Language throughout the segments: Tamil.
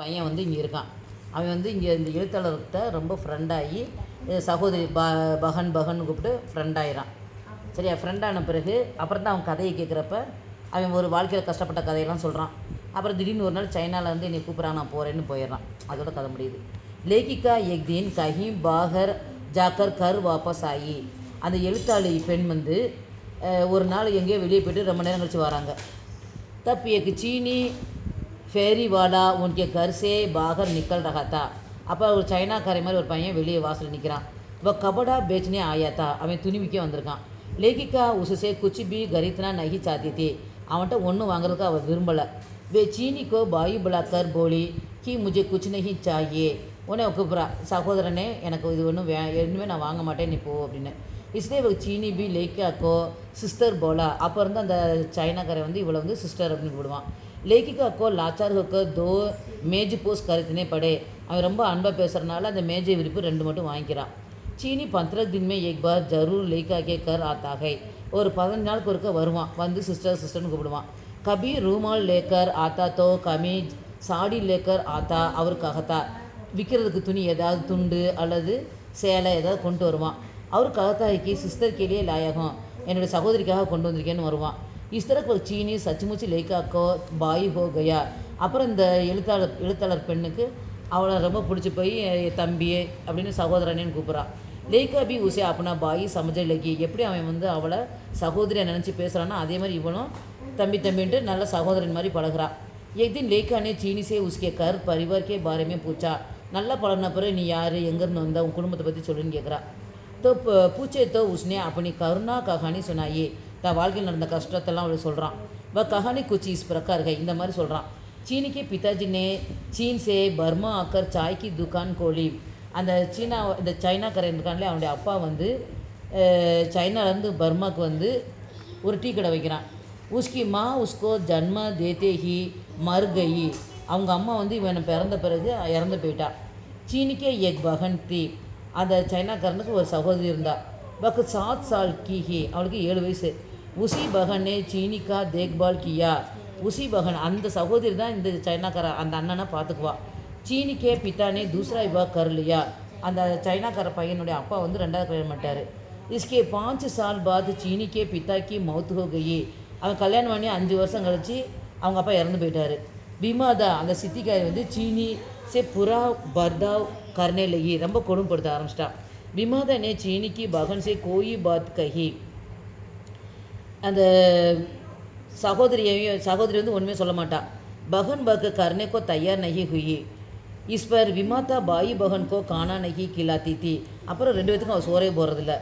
பையன் வந்து இங்கே இருக்கான். அவன் வந்து இங்கே இந்த எழுத்தாளர்கிட்ட ரொம்ப ஃப்ரெண்டாகி சகோதரி பகன் பகன்னு கூப்பிட்டு ஃப்ரெண்டாயிரான். சரியா? ஃப்ரெண்டான பிறகு அப்புறம் தான் அவன் கதையை கேட்குறப்ப அவன் ஒரு வாழ்க்கையில் கஷ்டப்பட்ட கதையெல்லாம் சொல்கிறான். அப்புறம் திடீர்னு ஒரு நாள் சைனாவில் வந்து என்னை கூப்பிட்றான், நான் போகிறேன்னு போயிடுறான். அதோட கதை முடியுது. லேகிகா எக் தின் கஹீம் பாகர் ஜாக்கர் கர் வாபஸ் ஆகி, அந்த எழுத்தாளி பெண் வந்து ஒரு நாள் எங்கேயோ வெளியே போய்ட்டு ரொம்ப நேரம் கழிச்சு வராங்க. तब एक चीनी फेरी वाला उनके घर से बाहर निकल रहा था. அப்போ ஒரு சைனாக்காரை மாதிரி ஒரு பையன் வெளியே வாசலில் நிற்கிறான். वह कपड़ा बेचने आया था. அவன் துணி விற்க வந்திருக்கான். लेकिका उससे कुछ भी खरीदना नहीं चाहती थी. அவன்கிட்ட ஒன்றும் வாங்குறதுக்கு அவள் விரும்பலை. वे चीनी को बाई बुलाकर बोली कि मुझे कुछ नहीं चाहिए. உடனே கூப்பிட்றா, சகோதரனே எனக்கு இது ஒன்றும் இனிமேல் நான் வாங்க மாட்டேன், நீ போ அப்படின்னு. इसलिए वो चीनी भी लेकिका को सिस्टर बोला. அப்போ இருந்து அந்த சைனாக்காரை வந்து இவளை வந்து சிஸ்டர் அப்படின்னு கூப்பிடுவான். लेकिका को लाचार होकर 2 मेज पोस खरीदने पड़े. அவன் ரொம்ப அன்பாக பேசுகிறனால அந்த மேஜை விரிப்பு 2 மட்டும் வாங்கிக்கிறான். चीनी 15 दिन में एक बार जरूर लेकिका के घर आता है. ஒரு 15 நாளுக்கு ஒருக்க வருவான், வந்து சிஸ்டர் சிஸ்டர்னு கூப்பிடுவான். कभी रूमाल लेकर आता तो कमीज साड़ी लेकर आता. அவருக்காகத்தா விற்கிறதுக்கு துணி ஏதாவது துண்டு அல்லது சேலை ஏதாவது கொண்டு வருவான். அவர் ககத்தாய்க்கு சிஸ்டர் கேலியே லாயகம், என்னுடைய சகோதரிக்காக கொண்டு வந்திருக்கேன்னு வருவான். இஸ்தரக்கு சீனி சச்சுமுச்சு லேக்காக்கோ பாய் ஹோ கயா. அப்புறம் இந்த எழுத்தாளர் பெண்ணுக்கு அவளை ரொம்ப பிடிச்சி போய் தம்பி அப்படின்னு சகோதரனேன்னு கூப்பிட்றான். லேக்கா பி உசே அப்படின்னா பாய் சமஜ லகி. எப்படி அவன் வந்து அவளை சகோதரியை நினச்சி பேசுகிறான்னா அதே மாதிரி இவனும் தம்பி தம்பின்ட்டு நல்ல சகோதரன் மாதிரி பழகிறான். எக்தின் லேக்கானே சீனி சே உஸ்கே கர் பரிவார்க்கே பாரமே பூச்சா. நல்லா பழகின பிறகு நீ யார், எங்கேருந்து வந்த, உன் குடும்பத்தை பற்றி சொல்லுன்னு கேட்குறா. तो पूछे तो उसने अपनी करुणा कहानी सुनाई. தான் வாழ்க்கையில் நடந்த கஷ்டத்தெல்லாம் அவளுக்கு சொல்கிறான். वह कहानी कुछ इस प्रकार है. இந்த மாதிரி சொல்கிறான். चीनी के पिताजी ने चीन से बर्मा आकर चाय की दुकान खोली. அந்த இந்த சைனாக்காரன் இருக்கான்லே, அவனுடைய அப்பா வந்து சைனாலேருந்து பர்மாவுக்கு வந்து ஒரு டீ கடை வைக்கிறான். உஸ்கி மா உஸ்கோ ஜன்ம தேத்தே ஹி மர் கயி. அவங்க அம்மா வந்து இவனை பிறந்த பிறகு இறந்து போயிட்டா. சீனிக்கே எக் பகன் தி. அந்த சைனாக்காரனுக்கு ஒரு சகோதரி இருந்தா. பக்கு 7 சால் கி ஹி. அவளுக்கு 7 வயசு. உசி பகனே சீனிக்கா தேக்பால் கியா. உசி பகன் அந்த சகோதரி தான் இந்த சைனாக்கார அந்த அண்ணனை பார்த்துக்குவா. சீனிக்கே பித்தானே தூசரா விவா கர்லியா. அந்த சைனாக்கார பையனுடைய அப்பா வந்து 2வது கல்யாணம் பண்ணிட்டாரு. इसके 5 साल बाद चीनी के पिता की मौत हो गई. அவன் கல்யாணம் பண்ணி 5 வருஷம் கழிச்சு அவங்க அப்பா இறந்து போயிட்டாரு. பிமாதா அந்த சித்திக்காரி வந்து சீனி சே புரா பர்தாவ் கர்னே லகி. ரொம்ப கொடுமைப்படுத்த ஆரம்பிச்சிட்டா. பிமாதா நே சீனிக்கு பகன் சே கோயி பாத் கஹி. அந்த சகோதரி வந்து ஒன்றுமே சொல்ல மாட்டா. பகன் பக கர்னே கோ தயார் நகி ஹுயி. இஸ் பர் விமாதா பாயி பகன் கோ கானா நகி கிலாத்தி தி. அப்புறம் 2 பேத்துக்கும் அவள் சோறே போகிறதில்ல.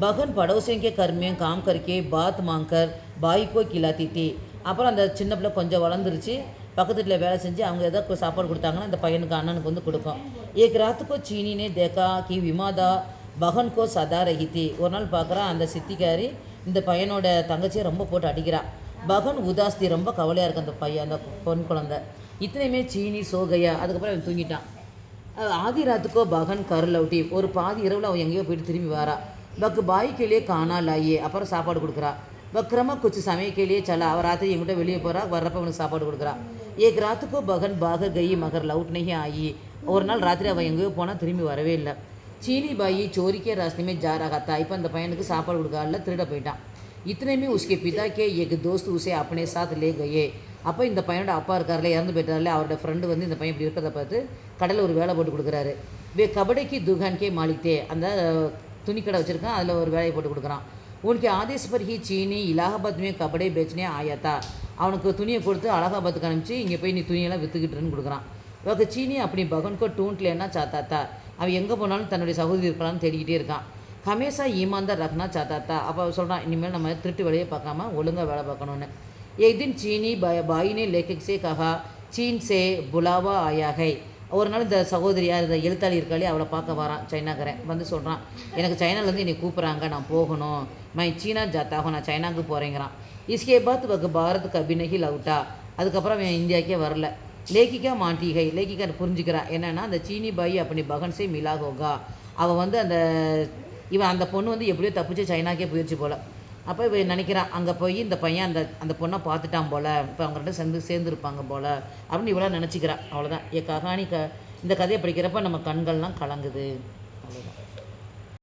பகன் படோசிங்க கர்மியம் காம் கறிக்கே பாத் மாங்கர் பாய்க்கோ கிலாத்தி தி. அப்புறம் அந்த சின்ன பிள்ளை கொஞ்சம் வளர்ந்துருச்சு, பக்கத்து வீட்டில் வேலை செஞ்சு அவங்க ஏதாவது சாப்பாடு கொடுத்தாங்கன்னா அந்த பையனுக்கு அண்ணனுக்கு வந்து கொடுக்கும். ஏக் ராத்துக்கோ சீனினே தேக்கா கி விமாதா பகன்கோ சதா ரஹித்தி. ஒரு நாள் பார்க்குறா அந்த சித்திக்காரி இந்த பையனோட தங்கச்சியை ரொம்ப போட்டு அடிக்கிறா. பகன் உதாஸ்தி, ரொம்ப கவலையாக இருக்கு அந்த பையன், அந்த பொன் குழந்தை. இத்தனையுமே சீனி சோகையா. அதுக்கப்புறம் அவன் தூங்கிட்டான். ஆதி ராத்துக்கோ பகன் கருளவுட்டி. ஒரு பாதி இரவில் அவன் எங்கேயோ போயிட்டு திரும்பி வாரா. பக்கு பாய்க்கிலேயே காணா லாயே. அப்புறம் சாப்பாடு கொடுக்குறா. பக்ரமா குச்சி சமையக்கிலேயே சல. அவர் ராத்திரி எங்கிட்ட வெளியே போகிறா, வர்றப்ப அவனுக்கு சாப்பாடு கொடுக்குறா. ஏக் ராத்துக்கோ பகன் பாகர் கை மகர் லவுட் நகி ஆகி. ஒரு நாள் ராத்திரி அவன் எங்கேயோ போனால் திரும்பி வரவே இல்லை. சீனி பாயி சோரிக்கே ராஸ்தமே ஜா ரகத்தா. இப்போ அந்த பையனுக்கு சாப்பாடு கொடுக்கால, திருட போயிட்டான். இத்தனையுமே உஸ்கே பிதா கே எக் தோஸ்த் உசே அப்பனே சாத் லே கயே. அப்போ இந்த பையனோட அப்பா இருக்கார்ல, இறந்து போயிட்டார்ல, அவரோட ஃப்ரெண்டு வந்து இந்த பையன் இப்படி இருக்கிறத பார்த்து கடையில் ஒரு வேலை போட்டு கொடுக்குறாரு. வே கபடைக்கு துகான்கே மாலிக்தே. அந்த துணிக்கடை வச்சுருக்கான், அதில் ஒரு வேலையை போட்டு கொடுக்குறான். உனக்கு ஆதேஷ் பர் ஹி சீனி இலாகாபாத்மே கபடை பேச்சுனே ஆயாத்தா. அவனுக்கு துணியை கொடுத்து அலகாபாத்துக்கு அனுப்பிச்சு இங்கே போய் நீ துணியெல்லாம் விற்றுக்கிட்டுருன்னு கொடுக்குறான். ஓகே சீனி அப்படி பகன்கோ டூண்ட்லேன்னா சாத்தாத்தா. அவன் எங்கே போனாலும் தன்னுடைய சகோதரி இருக்கலாம்னு தேடிக்கிட்டே இருக்கான். ஹமேஷா ஈமான்தார் ரக்னா சாத்தாத்தா. அப்போ சொல்கிறான், இனிமேல் நம்ம திருட்டு வேலையை பார்க்காம ஒழுங்காக வேலை பார்க்கணுன்னு. एक दिन चीनी बाई ने लेखक से कहा चीन से बुलावा आया है. ஒரு நாள் இந்த சகோதரியார் இந்த எழுத்தாளி இருக்காளே அவளை பார்க்க வரான் சைனாக்காரன். வந்து சொல்கிறான், எனக்கு சைனாலேருந்து என்னை கூப்பிட்றாங்க, நான் போகணும், மை சீனா ஜாத்தாகும், நான் சைனாவுக்கு போகிறேங்கிறான். இஸ்கே பாத் வகு பாரத்துக்கு அபிநகி லவுட்டா. அதுக்கப்புறம் அவன் இந்தியாவுக்கே வரல. லேக்கிக்கா மாட்டிகை. லேக்கிக்கா புரிஞ்சுக்கிறா என்னென்னா அந்த சீனி பாய் அப்படி பகன்சே மிலா ஹோகா. அவள் வந்து அந்த பொண்ணு வந்து எப்படியோ தப்பிச்சு சைனாக்கே போயிடுச்சு போல். அப்போ இவ நினைக்கிறான் அங்கே போய் இந்த பையன் அந்த பொண்ணை பார்த்துட்டான் போல், இப்போ அவங்கள்ட்ட சேர்ந்துருப்பாங்க போல் அப்படின்னு இவ்வளோ நினச்சிக்கிறான். அவ்வளோதான். கஹானி இந்த கதையை படிக்கிறப்ப நம்ம கண்கள்லாம் கலங்குது. அவ்வளோதான்.